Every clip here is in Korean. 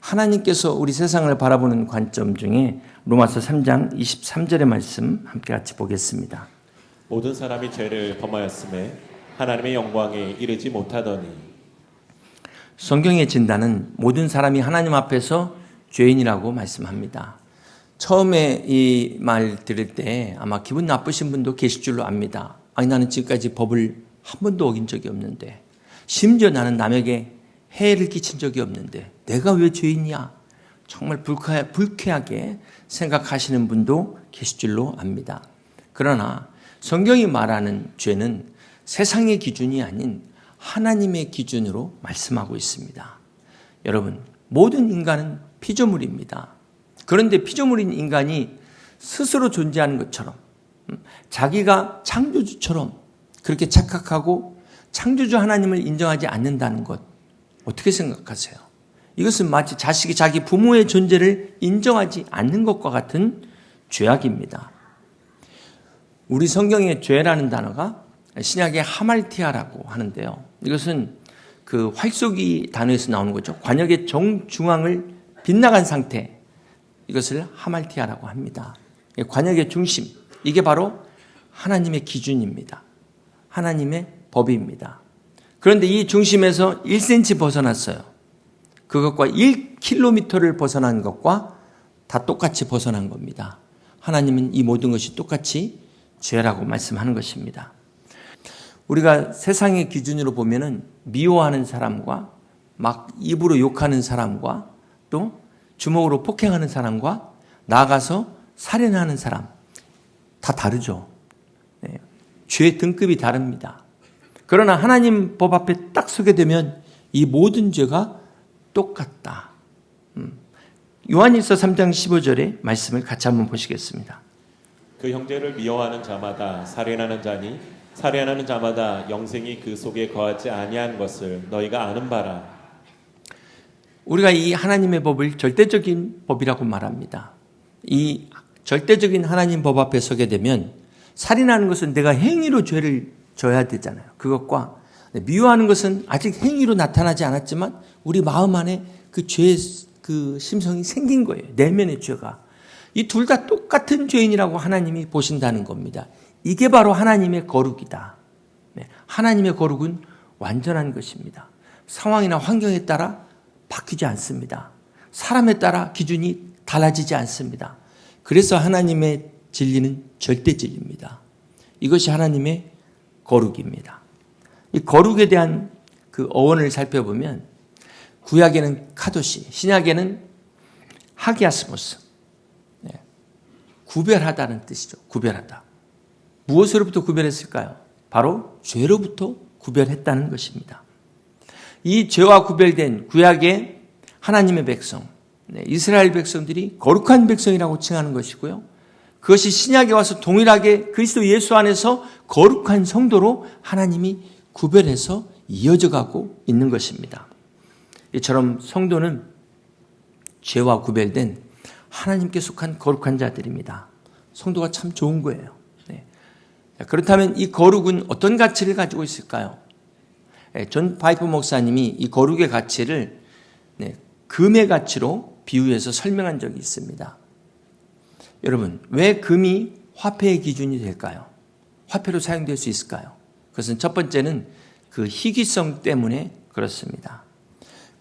하나님께서 우리 세상을 바라보는 관점 중에 로마서 3장 23절의 말씀 함께 같이 보겠습니다. 모든 사람이 죄를 범하였음에 하나님의 영광에 이르지 못하더니. 성경의 진단은 모든 사람이 하나님 앞에서 죄인이라고 말씀합니다. 처음에 이 말 들을 때 아마 기분 나쁘신 분도 계실 줄로 압니다. 아니, 나는 지금까지 법을 한 번도 어긴 적이 없는데, 심지어 나는 남에게 해를 끼친 적이 없는데 내가 왜 죄인이야? 정말 불쾌하게 생각하시는 분도 계실 줄로 압니다. 그러나 성경이 말하는 죄는 세상의 기준이 아닌 하나님의 기준으로 말씀하고 있습니다. 여러분, 모든 인간은 피조물입니다. 그런데 피조물인 인간이 스스로 존재하는 것처럼, 자기가 창조주처럼 그렇게 착각하고 창조주 하나님을 인정하지 않는다는 것, 어떻게 생각하세요? 이것은 마치 자식이 자기 부모의 존재를 인정하지 않는 것과 같은 죄악입니다. 우리 성경의 죄라는 단어가 신약의 하말티아라고 하는데요. 이것은 그 활쏘기 단어에서 나오는 거죠. 관역의 정중앙을 빗나간 상태, 이것을 하말티아라고 합니다. 관역의 중심, 이게 바로 하나님의 기준입니다. 하나님의 법입니다. 그런데 이 중심에서 1cm 벗어났어요. 그것과 1km를 벗어난 것과 다 똑같이 벗어난 겁니다. 하나님은 이 모든 것이 똑같이 죄라고 말씀하는 것입니다. 우리가 세상의 기준으로 보면은 미워하는 사람과 막 입으로 욕하는 사람과 또 주먹으로 폭행하는 사람과 나아가서 살인하는 사람, 다 다르죠. 네. 죄 등급이 다릅니다. 그러나 하나님 법 앞에 딱 서게 되면 이 모든 죄가 똑같다. 요한일서 3장 15절의 말씀을 같이 한번 보시겠습니다. 그 형제를 미워하는 자마다 살인하는 자니 살인하는 자마다 영생이 그 속에 거하지 아니한 것을 너희가 아는 바라. 우리가 이 하나님의 법을 절대적인 법이라고 말합니다. 이 절대적인 하나님 법 앞에 서게 되면 살인하는 것은 내가 행위로 죄를 져야 되잖아요. 그것과 미워하는 것은 아직 행위로 나타나지 않았지만 우리 마음 안에 그 죄의 그 심성이 생긴 거예요. 내면의 죄가. 이 둘 다 똑같은 죄인이라고 하나님이 보신다는 겁니다. 이게 바로 하나님의 거룩이다. 하나님의 거룩은 완전한 것입니다. 상황이나 환경에 따라 바뀌지 않습니다. 사람에 따라 기준이 달라지지 않습니다. 그래서 하나님의 진리는 절대 진리입니다. 이것이 하나님의 거룩입니다. 이 거룩에 대한 그 어원을 살펴보면 구약에는 카도시, 신약에는 하기아스모스, 구별하다는 뜻이죠. 구별하다. 무엇으로부터 구별했을까요? 바로 죄로부터 구별했다는 것입니다. 이 죄와 구별된 구약의 하나님의 백성, 이스라엘 백성들이 거룩한 백성이라고 칭하는 것이고요. 그것이 신약에 와서 동일하게 그리스도 예수 안에서 거룩한 성도로 하나님이 구별해서 이어져 가고 있는 것입니다. 이처럼 성도는 죄와 구별된 하나님께 속한 거룩한 자들입니다. 성도가 참 좋은 거예요. 그렇다면 이 거룩은 어떤 가치를 가지고 있을까요? 존 파이프 목사님이 이 거룩의 가치를 금의 가치로 비유해서 설명한 적이 있습니다. 여러분, 왜 금이 화폐의 기준이 될까요? 화폐로 사용될 수 있을까요? 그것은 첫 번째는 그 희귀성 때문에 그렇습니다.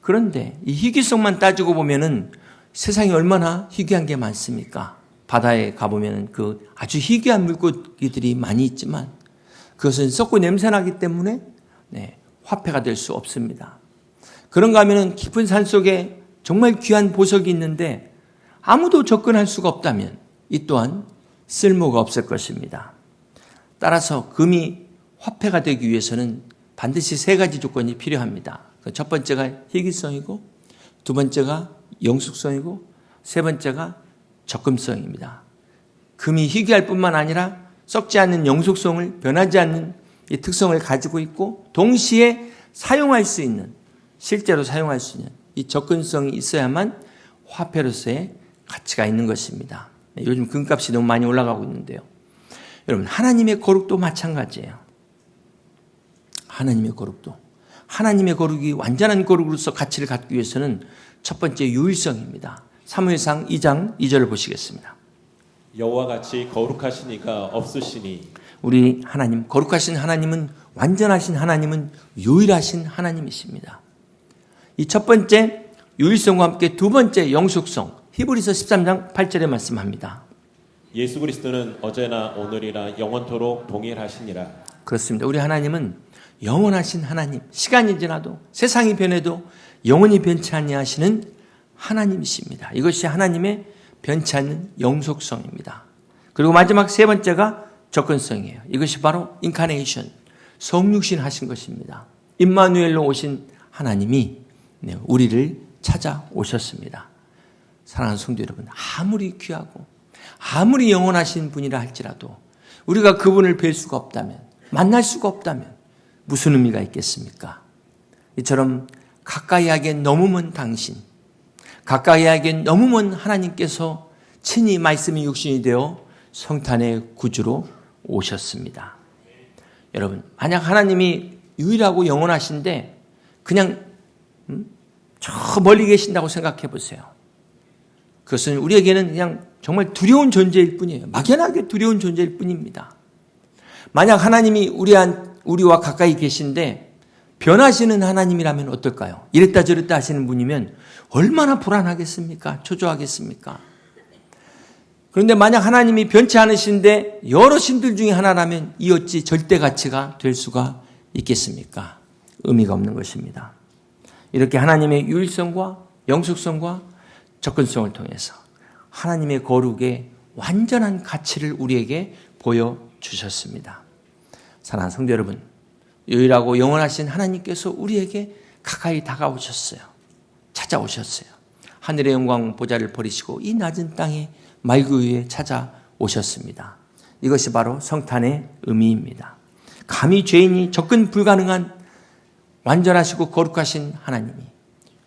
그런데 이 희귀성만 따지고 보면은 세상에 얼마나 희귀한 게 많습니까? 바다에 가보면 그 아주 희귀한 물고기들이 많이 있지만 그것은 썩고 냄새나기 때문에 화폐가 될 수 없습니다. 그런가 하면 깊은 산 속에 정말 귀한 보석이 있는데 아무도 접근할 수가 없다면 이 또한 쓸모가 없을 것입니다. 따라서 금이 화폐가 되기 위해서는 반드시 세 가지 조건이 필요합니다. 첫 번째가 희귀성이고, 두 번째가 영숙성이고, 세 번째가 적금성입니다. 금이 희귀할 뿐만 아니라 썩지 않는 영숙성을, 변하지 않는 이 특성을 가지고 있고, 동시에 사용할 수 있는, 실제로 사용할 수 있는 이 접근성이 있어야만 화폐로서의 가치가 있는 것입니다. 요즘 금값이 너무 많이 올라가고 있는데요. 여러분, 하나님의 거룩도 마찬가지예요. 하나님의 거룩도. 하나님의 거룩이 완전한 거룩으로서 가치를 갖기 위해서는 첫 번째 유일성입니다. 사무엘상 2장 2절을 보시겠습니다. 여호와 같이 거룩하신 이가 없으시니 우리 하나님, 거룩하신 하나님은, 완전하신 하나님은 유일하신 하나님이십니다. 이 첫 번째 유일성과 함께 두 번째 영속성, 히브리서 13장 8절에 말씀합니다. 예수 그리스도는 어제나 오늘이나 영원토록 동일하시니라. 그렇습니다. 우리 하나님은 영원하신 하나님, 시간이 지나도 세상이 변해도 영원히 변치 아니하시는 하나님이십니다. 이것이 하나님의 변치 않는 영속성입니다. 그리고 마지막 세 번째가 접근성이에요. 이것이 바로 인카네이션, 성육신 하신 것입니다. 임마누엘로 오신 하나님이 우리를 찾아오셨습니다. 사랑하는 성도 여러분, 아무리 귀하고 아무리 영원하신 분이라 할지라도 우리가 그분을 뵐 수가 없다면, 만날 수가 없다면 무슨 의미가 있겠습니까? 이처럼 가까이 하기엔 너무 먼 당신, 가까이 하기엔 너무 먼 하나님께서 친히 말씀이 육신이 되어 성탄의 구주로 오셨습니다. 여러분, 만약 하나님이 유일하고 영원하신데 그냥 저 멀리 계신다고 생각해 보세요. 그것은 우리에게는 그냥 정말 두려운 존재일 뿐이에요. 막연하게 두려운 존재일 뿐입니다. 만약 하나님이 우리와 가까이 계신데 변하시는 하나님이라면 어떨까요? 이랬다 저랬다 하시는 분이면 얼마나 불안하겠습니까? 초조하겠습니까? 그런데 만약 하나님이 변치 않으신데 여러 신들 중에 하나라면 이 어찌 절대 가치가 될 수가 있겠습니까? 의미가 없는 것입니다. 이렇게 하나님의 유일성과 영속성과 접근성을 통해서 하나님의 거룩의 완전한 가치를 우리에게 보여주셨습니다. 사랑하는 성도 여러분, 유일하고 영원하신 하나님께서 우리에게 가까이 다가오셨어요. 찾아오셨어요. 하늘의 영광 보좌를 버리시고 이 낮은 땅에 맑은 위에 찾아오셨습니다. 이것이 바로 성탄의 의미입니다. 감히 죄인이 접근 불가능한 완전하시고 거룩하신 하나님이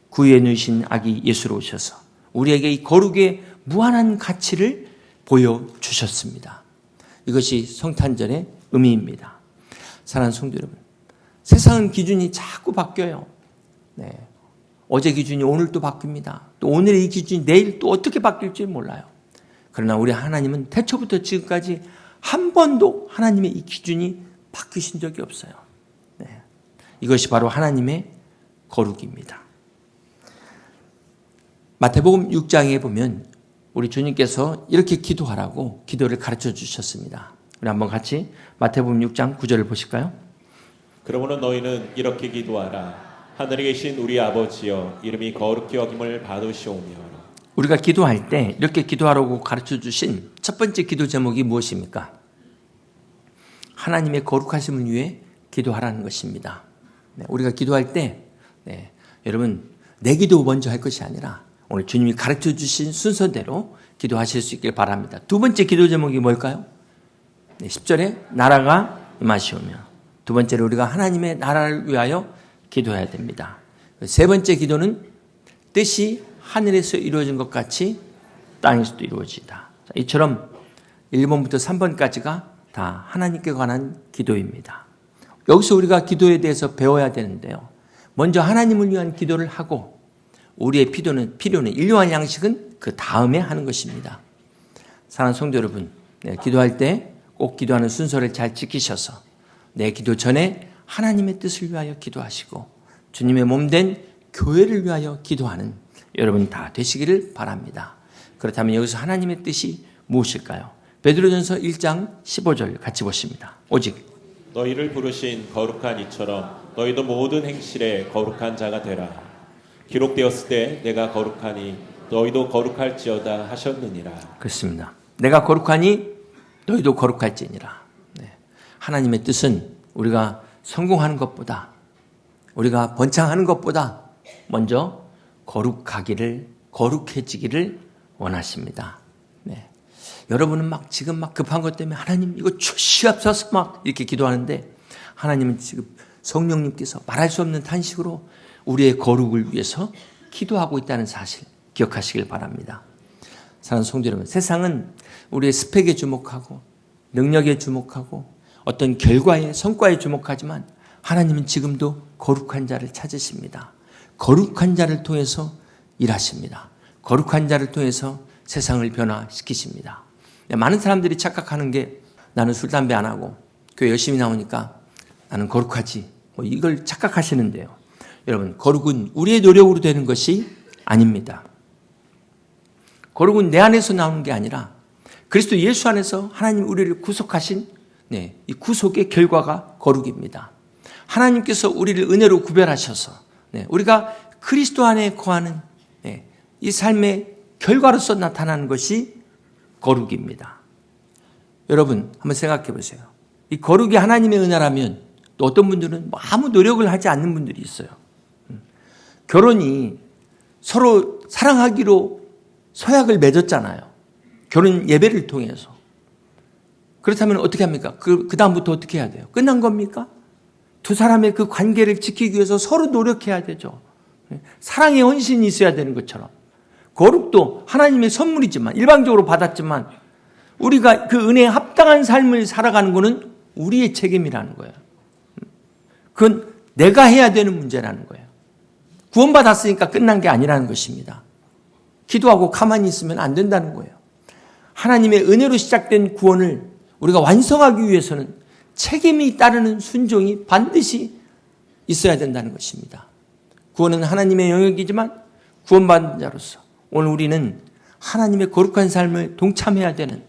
구유에 누이신 아기 예수로 오셔서 우리에게 이 거룩의 무한한 가치를 보여주셨습니다. 이것이 성탄절의 의미입니다. 사랑하는 성도 여러분, 세상은 기준이 자꾸 바뀌어요. 어제 기준이 오늘 또 바뀝니다. 또 오늘의 이 기준이 내일 또 어떻게 바뀔지 몰라요. 그러나 우리 하나님은 태초부터 지금까지 한 번도 하나님의 이 기준이 바뀌신 적이 없어요. 이것이 바로 하나님의 거룩입니다. 마태복음 6장에 보면 우리 주님께서 이렇게 기도하라고 기도를 가르쳐 주셨습니다. 우리 한번 같이 마태복음 6장 9절을 보실까요? 그러므로 너희는 이렇게 기도하라. 하늘에 계신 우리 아버지여, 이름이 거룩히 여김을 받으시오며. 우리가 기도할 때 이렇게 기도하라고 가르쳐 주신 첫 번째 기도 제목이 무엇입니까? 하나님의 거룩하심을 위해 기도하라는 것입니다. 우리가 기도할 때 여러분 내 기도 먼저 할 것이 아니라 오늘 주님이 가르쳐 주신 순서대로 기도하실 수 있길 바랍니다. 두 번째 기도 제목이 뭘까요? 10절에 나라가 임하시오며, 두 번째로 우리가 하나님의 나라를 위하여 기도해야 됩니다. 세 번째 기도는 뜻이 하늘에서 이루어진 것 같이 땅에서도 이루어지다. 이처럼 1번부터 3번까지가 다 하나님께 관한 기도입니다. 여기서 우리가 기도에 대해서 배워야 되는데요. 먼저 하나님을 위한 기도를 하고 우리의 필요는 일용할 양식은 그 다음에 하는 것입니다. 사랑하는 성도 여러분, 기도할 때 꼭 기도하는 순서를 잘 지키셔서 내 기도 전에 하나님의 뜻을 위하여 기도하시고 주님의 몸된 교회를 위하여 기도하는 여러분 다 되시기를 바랍니다. 그렇다면 여기서 하나님의 뜻이 무엇일까요? 베드로전서 1장 15절 같이 보십니다. 오직 너희를 부르신 거룩한 이처럼 너희도 모든 행실에 거룩한 자가 되라. 기록되었을 때 내가 거룩하니 너희도 거룩할지어다 하셨느니라. 그렇습니다. 내가 거룩하니 너희도 거룩할지니라. 하나님의 뜻은 우리가 성공하는 것보다, 우리가 번창하는 것보다 먼저 거룩해지기를 원하십니다. 여러분은 지금 급한 것 때문에 하나님 이거 주시옵소서 막 이렇게 기도하는데 하나님은 지금 성령님께서 말할 수 없는 탄식으로 우리의 거룩을 위해서 기도하고 있다는 사실 기억하시길 바랍니다. 사랑하는 성도 여러분, 세상은 우리의 스펙에 주목하고 능력에 주목하고 어떤 결과에 성과에 주목하지만 하나님은 지금도 거룩한 자를 찾으십니다. 거룩한 자를 통해서 일하십니다. 거룩한 자를 통해서 세상을 변화시키십니다. 많은 사람들이 착각하는 게 나는 술, 담배 안 하고 교회 열심히 나오니까 나는 거룩하지. 이걸 착각하시는데요. 여러분, 거룩은 우리의 노력으로 되는 것이 아닙니다. 거룩은 내 안에서 나오는 게 아니라 그리스도 예수 안에서 하나님 우리를 구속하신 이 구속의 결과가 거룩입니다. 하나님께서 우리를 은혜로 구별하셔서 우리가 그리스도 안에 거하는 이 삶의 결과로서 나타나는 것이 거룩입니다. 여러분 한번 생각해 보세요. 이 거룩이 하나님의 은혜라면 또 어떤 분들은 아무 노력을 하지 않는 분들이 있어요. 결혼이 서로 사랑하기로 서약을 맺었잖아요. 결혼 예배를 통해서. 그렇다면 어떻게 합니까? 그 다음부터 어떻게 해야 돼요? 끝난 겁니까? 두 사람의 그 관계를 지키기 위해서 서로 노력해야 되죠. 사랑의 헌신이 있어야 되는 것처럼. 거룩도 하나님의 선물이지만, 일방적으로 받았지만, 우리가 그 은혜에 합당한 삶을 살아가는 것은 우리의 책임이라는 거예요. 그건 내가 해야 되는 문제라는 거예요. 구원받았으니까 끝난 게 아니라는 것입니다. 기도하고 가만히 있으면 안 된다는 거예요. 하나님의 은혜로 시작된 구원을 우리가 완성하기 위해서는 책임이 따르는 순종이 반드시 있어야 된다는 것입니다. 구원은 하나님의 영역이지만 구원받은 자로서 오늘 우리는 하나님의 거룩한 삶을 동참해야 되는,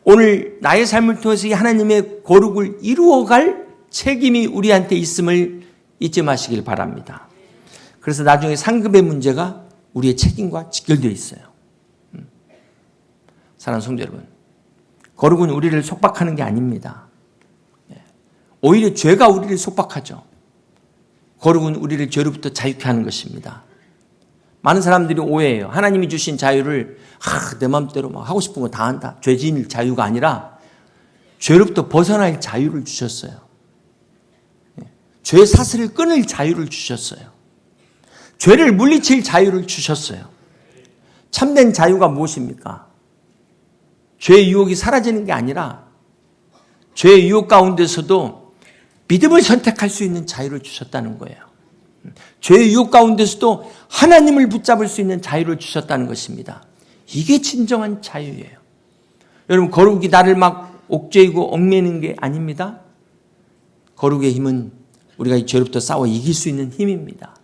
오늘 나의 삶을 통해서 이 하나님의 거룩을 이루어갈 책임이 우리한테 있음을 잊지 마시길 바랍니다. 그래서 나중에 상급의 문제가 우리의 책임과 직결되어 있어요. 사랑하는 성도 여러분, 거룩은 우리를 속박하는 게 아닙니다. 오히려 죄가 우리를 속박하죠. 거룩은 우리를 죄로부터 자유케 하는 것입니다. 많은 사람들이 오해해요. 하나님이 주신 자유를 내 마음대로 막 하고 싶은 거 다 한다. 죄 지을 자유가 아니라 죄로부터 벗어날 자유를 주셨어요. 죄의 사슬을 끊을 자유를 주셨어요. 죄를 물리칠 자유를 주셨어요. 참된 자유가 무엇입니까? 죄의 유혹이 사라지는 게 아니라 죄의 유혹 가운데서도 믿음을 선택할 수 있는 자유를 주셨다는 거예요. 죄의 유혹 가운데서도 하나님을 붙잡을 수 있는 자유를 주셨다는 것입니다. 이게 진정한 자유예요. 여러분, 거룩이 나를 막 옥죄이고 얽매이는 게 아닙니다. 거룩의 힘은 우리가 이 죄로부터 싸워 이길 수 있는 힘입니다.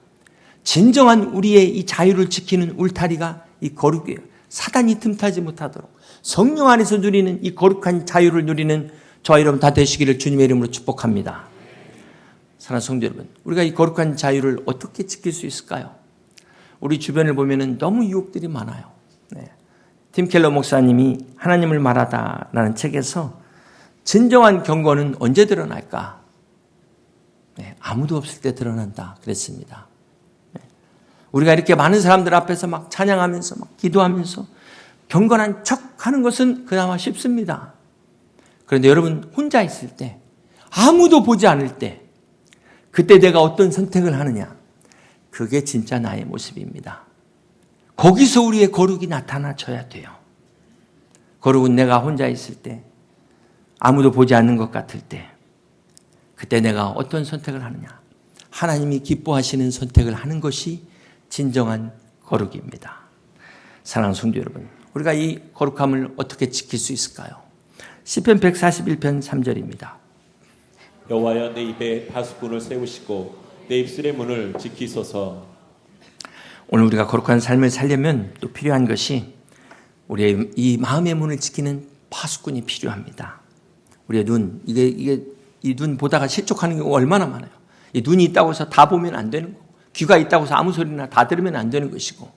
진정한 우리의 이 자유를 지키는 울타리가 이 거룩이에요. 사단이 틈타지 못하도록 성령 안에서 누리는 이 거룩한 자유를 누리는 저와 여러분 다 되시기를 주님의 이름으로 축복합니다. 사랑하는 성도 여러분, 우리가 이 거룩한 자유를 어떻게 지킬 수 있을까요? 우리 주변을 보면 너무 유혹들이 많아요. 팀 켈러 목사님이 하나님을 말하다라는 책에서 진정한 경건은 언제 드러날까? 아무도 없을 때 드러난다 그랬습니다. 우리가 이렇게 많은 사람들 앞에서 막 찬양하면서 막 기도하면서 경건한 척 하는 것은 그나마 쉽습니다. 그런데 여러분 혼자 있을 때, 아무도 보지 않을 때, 그때 내가 어떤 선택을 하느냐, 그게 진짜 나의 모습입니다. 거기서 우리의 거룩이 나타나줘야 돼요. 거룩은 내가 혼자 있을 때, 아무도 보지 않는 것 같을 때, 그때 내가 어떤 선택을 하느냐, 하나님이 기뻐하시는 선택을 하는 것이 진정한 거룩입니다. 사랑하는 성도 여러분, 우리가 이 거룩함을 어떻게 지킬 수 있을까요? 시편 141편 3절입니다. 여호와여, 내 입에 파수꾼을 세우시고 내 입술의 문을 지키소서. 오늘 우리가 거룩한 삶을 살려면 또 필요한 것이 우리의 이 마음의 문을 지키는 파수꾼이 필요합니다. 우리의 눈, 이게 이 눈 보다가 실족하는 경우가 얼마나 많아요. 이 눈이 있다고 해서 다 보면 안 되는 거고, 귀가 있다고 해서 아무 소리나 다 들으면 안 되는 것이고,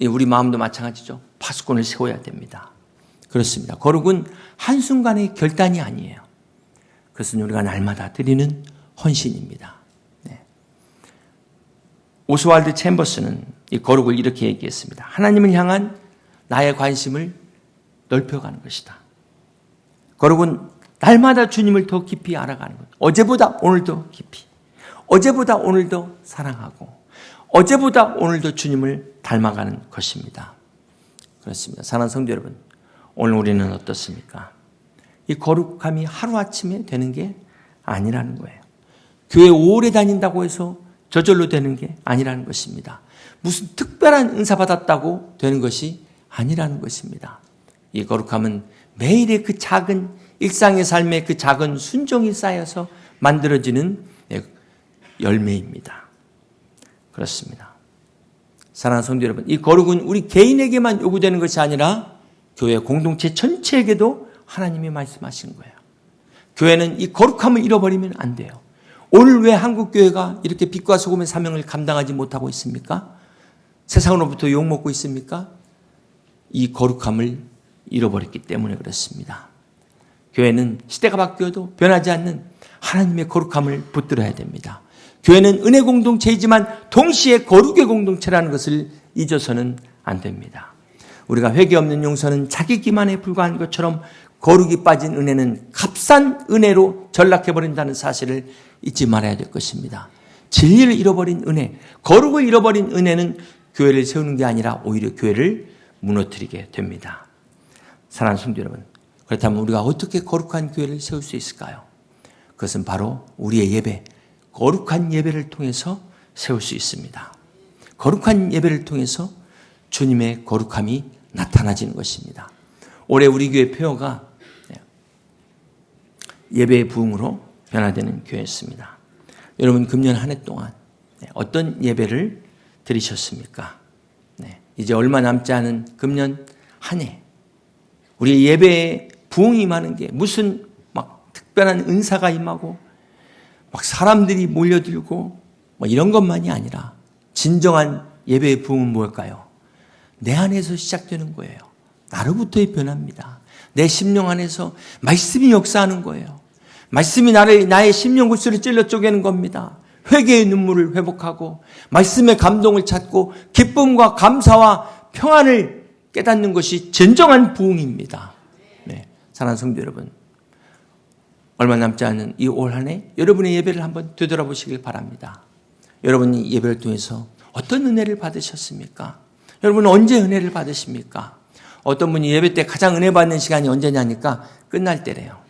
우리 마음도 마찬가지죠. 파수꾼을 세워야 됩니다. 그렇습니다. 거룩은 한순간의 결단이 아니에요. 그것은 우리가 날마다 드리는 헌신입니다. 오스왈드 챔버스는 이 거룩을 이렇게 얘기했습니다. 하나님을 향한 나의 관심을 넓혀가는 것이다. 거룩은 날마다 주님을 더 깊이 알아가는 것. 어제보다 오늘 더 깊이. 어제보다 오늘 더 사랑하고 어제보다 오늘 더 주님을 닮아가는 것입니다. 그렇습니다. 사랑하는 성도 여러분, 오늘 우리는 어떻습니까? 이 거룩함이 하루아침에 되는 게 아니라는 거예요. 교회 오래 다닌다고 해서 저절로 되는 게 아니라는 것입니다. 무슨 특별한 은사 받았다고 되는 것이 아니라는 것입니다. 이 거룩함은 매일의 그 작은 일상의 삶의 그 작은 순종이 쌓여서 만들어지는 열매입니다. 그렇습니다. 사랑하는 성도 여러분, 이 거룩은 우리 개인에게만 요구되는 것이 아니라 교회 공동체 전체에게도 하나님이 말씀하신 거예요. 교회는 이 거룩함을 잃어버리면 안 돼요. 오늘 왜 한국교회가 이렇게 빛과 소금의 사명을 감당하지 못하고 있습니까? 세상으로부터 욕먹고 있습니까? 이 거룩함을 잃어버렸기 때문에 그렇습니다. 교회는 시대가 바뀌어도 변하지 않는 하나님의 거룩함을 붙들어야 됩니다. 교회는 은혜 공동체이지만 동시에 거룩의 공동체라는 것을 잊어서는 안 됩니다. 우리가 회개 없는 용서는 자기 기만에 불과한 것처럼 거룩이 빠진 은혜는 값싼 은혜로 전락해버린다는 사실을 잊지 말아야 될 것입니다. 진리를 잃어버린 은혜, 거룩을 잃어버린 은혜는 교회를 세우는 게 아니라 오히려 교회를 무너뜨리게 됩니다. 사랑하는 성도 여러분, 그렇다면 우리가 어떻게 거룩한 교회를 세울 수 있을까요? 그것은 바로 우리의 예배, 거룩한 예배를 통해서 세울 수 있습니다. 거룩한 예배를 통해서 주님의 거룩함이 나타나지는 것입니다. 올해 우리 교회 표어가 예배의 부흥으로 변화되는 교회였습니다. 여러분 금년 한 해 동안 어떤 예배를 드리셨습니까? 이제 얼마 남지 않은 금년 한 해 우리 예배에 부흥이 임하는 게 무슨 막 특별한 은사가 임하고 막 사람들이 몰려들고 뭐 이런 것만이 아니라 진정한 예배의 부흥은 뭘까요? 내 안에서 시작되는 거예요. 나로부터의 변화입니다. 내 심령 안에서 말씀이 역사하는 거예요. 말씀이 나의 심령 구슬을 찔러 쪼개는 겁니다. 회개의 눈물을 회복하고 말씀의 감동을 찾고 기쁨과 감사와 평안을 깨닫는 것이 진정한 부흥입니다. 네, 사랑하는 성도 여러분, 얼마 남지 않은 이 올 한 해 여러분의 예배를 한번 되돌아보시길 바랍니다. 여러분이 예배를 통해서 어떤 은혜를 받으셨습니까? 여러분은 언제 은혜를 받으십니까? 어떤 분이 예배 때 가장 은혜 받는 시간이 언제냐니까 끝날 때래요.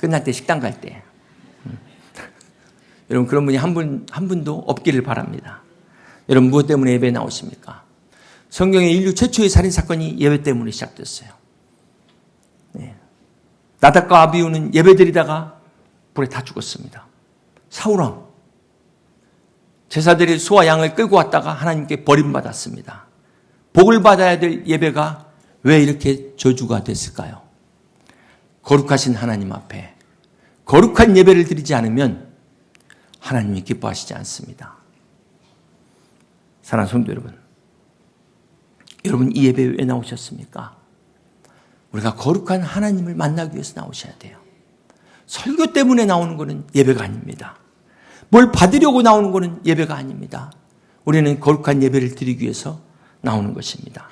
끝날 때 식당 갈 때. 여러분 그런 분이 한 분도 없기를 바랍니다. 여러분 무엇 때문에 예배에 나오십니까? 성경의 인류 최초의 살인사건이 예배 때문에 시작됐어요. 네. 나답과 아비후는 예배드리다가 불에 다 죽었습니다. 사울왕 제사드릴 소와 양을 끌고 왔다가 하나님께 버림받았습니다. 복을 받아야 될 예배가 왜 이렇게 저주가 됐을까요? 거룩하신 하나님 앞에 거룩한 예배를 드리지 않으면 하나님이 기뻐하시지 않습니다. 사랑하는 성도 여러분, 여러분 이 예배에 왜 나오셨습니까? 우리가 거룩한 하나님을 만나기 위해서 나오셔야 돼요. 설교 때문에 나오는 것은 예배가 아닙니다. 뭘 받으려고 나오는 것은 예배가 아닙니다. 우리는 거룩한 예배를 드리기 위해서 나오는 것입니다.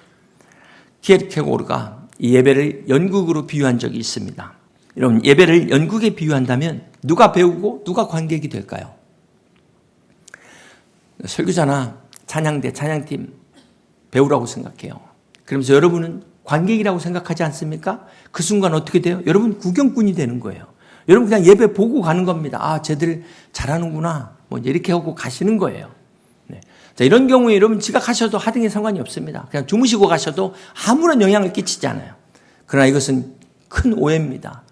키에르케고르가 이 예배를 연극으로 비유한 적이 있습니다. 여러분 예배를 연극에 비유한다면 누가 배우고 누가 관객이 될까요? 설교자나 찬양대, 찬양팀 배우라고 생각해요. 그러면서 여러분은 관객이라고 생각하지 않습니까? 그 순간 어떻게 돼요? 여러분 구경꾼이 되는 거예요. 여러분 그냥 예배 보고 가는 겁니다. 아, 쟤들 잘하는구나. 뭐 이렇게 하고 가시는 거예요. 네. 자, 이런 경우에 여러분 지각하셔도 하등에 상관이 없습니다. 그냥 주무시고 가셔도 아무런 영향을 끼치지 않아요. 그러나 이것은 큰 오해입니다.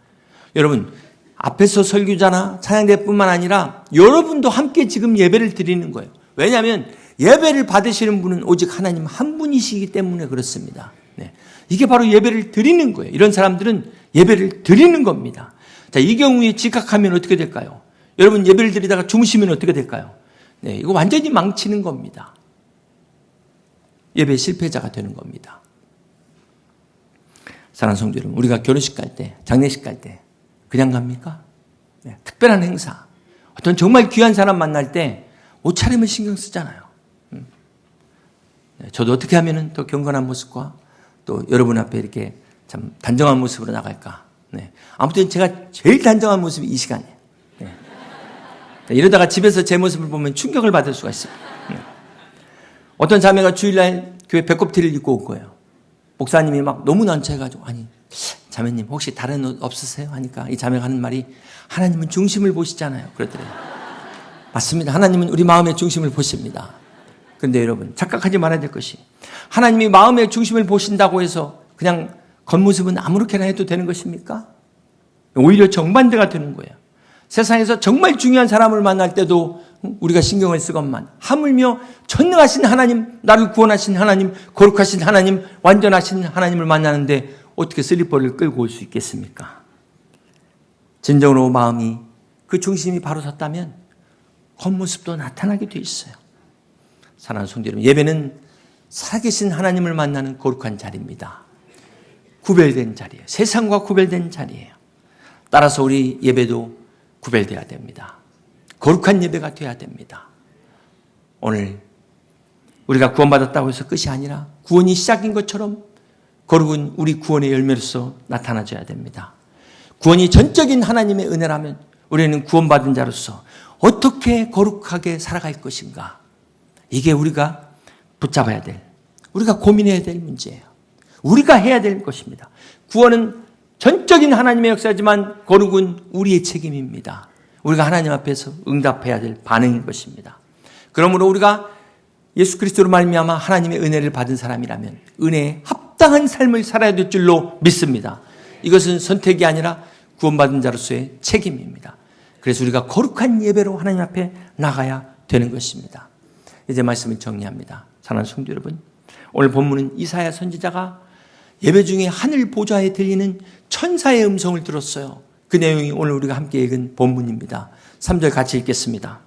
여러분 앞에서 설교자나 찬양대뿐만 아니라 여러분도 함께 지금 예배를 드리는 거예요. 왜냐하면 예배를 받으시는 분은 오직 하나님 한 분이시기 때문에 그렇습니다. 네. 이게 바로 예배를 드리는 거예요. 이런 사람들은 예배를 드리는 겁니다. 자, 이 경우에 지각하면 어떻게 될까요? 여러분 예배를 드리다가 주무시면 어떻게 될까요? 네, 이거 완전히 망치는 겁니다. 예배 실패자가 되는 겁니다. 사랑하는 성도 여러분, 우리가 결혼식 갈 때, 장례식 갈 때 그냥 갑니까? 네, 특별한 행사, 어떤 정말 귀한 사람 만날 때 옷차림을 신경 쓰잖아요. 네, 저도 어떻게 하면 더 경건한 모습과 또 여러분 앞에 이렇게 참 단정한 모습으로 나갈까? 네. 아무튼 제가 제일 단정한 모습이 이 시간이에요. 네. 이러다가 집에서 제 모습을 보면 충격을 받을 수가 있어요. 네. 어떤 자매가 주일날 교회 배꼽티를 입고 올 거예요. 목사님이 막 너무 난처해가지고 아니 자매님 혹시 다른 옷 없으세요? 하니까 이 자매가 하는 말이 하나님은 중심을 보시잖아요. 그러더래요. 맞습니다. 하나님은 우리 마음의 중심을 보십니다. 그런데 여러분 착각하지 말아야 될 것이 하나님이 마음의 중심을 보신다고 해서 그냥 겉모습은 아무렇게나 해도 되는 것입니까? 오히려 정반대가 되는 거예요. 세상에서 정말 중요한 사람을 만날 때도 우리가 신경을 쓰건만 하물며 전능하신 하나님, 나를 구원하신 하나님, 거룩하신 하나님, 완전하신 하나님을 만나는데 어떻게 슬리퍼를 끌고 올 수 있겠습니까? 진정으로 마음이 그 중심이 바로 섰다면 겉모습도 나타나게 돼 있어요. 사랑하는 성도 여러분, 예배는 살아계신 하나님을 만나는 거룩한 자리입니다. 구별된 자리예요. 세상과 구별된 자리예요. 따라서 우리 예배도 구별돼야 됩니다. 거룩한 예배가 돼야 됩니다. 오늘 우리가 구원받았다고 해서 끝이 아니라 구원이 시작인 것처럼 거룩은 우리 구원의 열매로서 나타나줘야 됩니다. 구원이 전적인 하나님의 은혜라면 우리는 구원받은 자로서 어떻게 거룩하게 살아갈 것인가? 이게 우리가 붙잡아야 될, 우리가 고민해야 될 문제예요. 우리가 해야 될 것입니다. 구원은 전적인 하나님의 역사지만 거룩은 우리의 책임입니다. 우리가 하나님 앞에서 응답해야 될 반응인 것입니다. 그러므로 우리가 예수 그리스도로 말미암아 하나님의 은혜를 받은 사람이라면 은혜에 합당한 삶을 살아야 될 줄로 믿습니다. 이것은 선택이 아니라 구원받은 자로서의 책임입니다. 그래서 우리가 거룩한 예배로 하나님 앞에 나가야 되는 것입니다. 이제 말씀을 정리합니다. 사랑하는 성도 여러분, 오늘 본문은 이사야 선지자가 예배 중에 하늘 보좌에 들리는 천사의 음성을 들었어요. 그 내용이 오늘 우리가 함께 읽은 본문입니다. 3절 같이 읽겠습니다.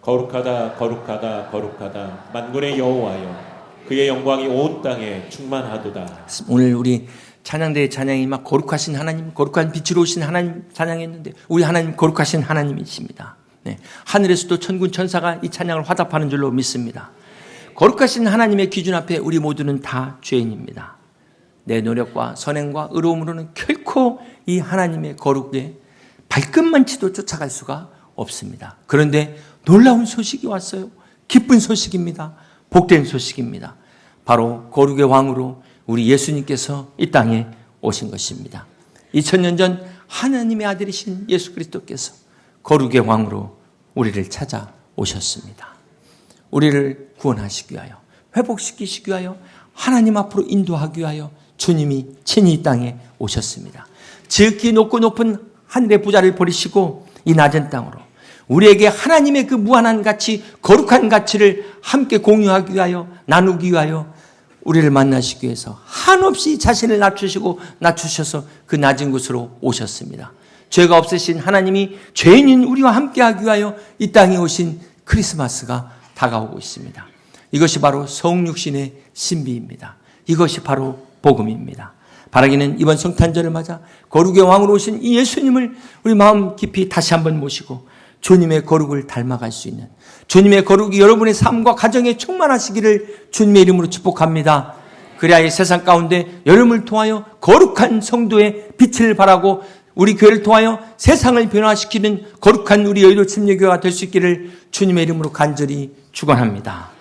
거룩하다 거룩하다 거룩하다 만군의 여호와여 그의 영광이 온 땅에 충만하도다. 오늘 우리 찬양대의 찬양이 막 거룩하신 하나님, 거룩한 빛으로 오신 하나님 찬양했는데 우리 하나님 거룩하신 하나님이십니다. 네, 하늘에서도 천군 천사가 이 찬양을 화답하는 줄로 믿습니다. 거룩하신 하나님의 기준 앞에 우리 모두는 다 죄인입니다. 내 노력과 선행과 의로움으로는 결코 이 하나님의 거룩에 발끝만치도 쫓아갈 수가 없습니다. 그런데 놀라운 소식이 왔어요. 기쁜 소식입니다. 복된 소식입니다. 바로 거룩의 왕으로 우리 예수님께서 이 땅에 오신 것입니다. 2000년 전 하나님의 아들이신 예수 그리스도께서 거룩의 왕으로 우리를 찾아오셨습니다. 우리를 구원하시기 위하여, 회복시키시기 위하여, 하나님 앞으로 인도하기 위하여 주님이 친히 이 땅에 오셨습니다. 지극히 높고 높은 하늘의 부자를 버리시고 이 낮은 땅으로 우리에게 하나님의 그 무한한 가치, 거룩한 가치를 함께 공유하기 위하여, 나누기 위하여 우리를 만나시기 위해서 한없이 자신을 낮추셔서 그 낮은 곳으로 오셨습니다. 죄가 없으신 하나님이 죄인인 우리와 함께하기 위하여 이 땅에 오신 크리스마스가 다가오고 있습니다. 이것이 바로 성육신의 신비입니다. 이것이 바로 복음입니다. 바라기는 이번 성탄절을 맞아 거룩의 왕으로 오신 이 예수님을 우리 마음 깊이 다시 한번 모시고 주님의 거룩을 닮아갈 수 있는, 주님의 거룩이 여러분의 삶과 가정에 충만하시기를 주님의 이름으로 축복합니다. 그래야 이 세상 가운데 여러분을 통하여 거룩한 성도의 빛을 발하고 우리 교회를 통하여 세상을 변화시키는 거룩한 우리 여의도 침례교회가 될 수 있기를 주님의 이름으로 간절히 축원합니다.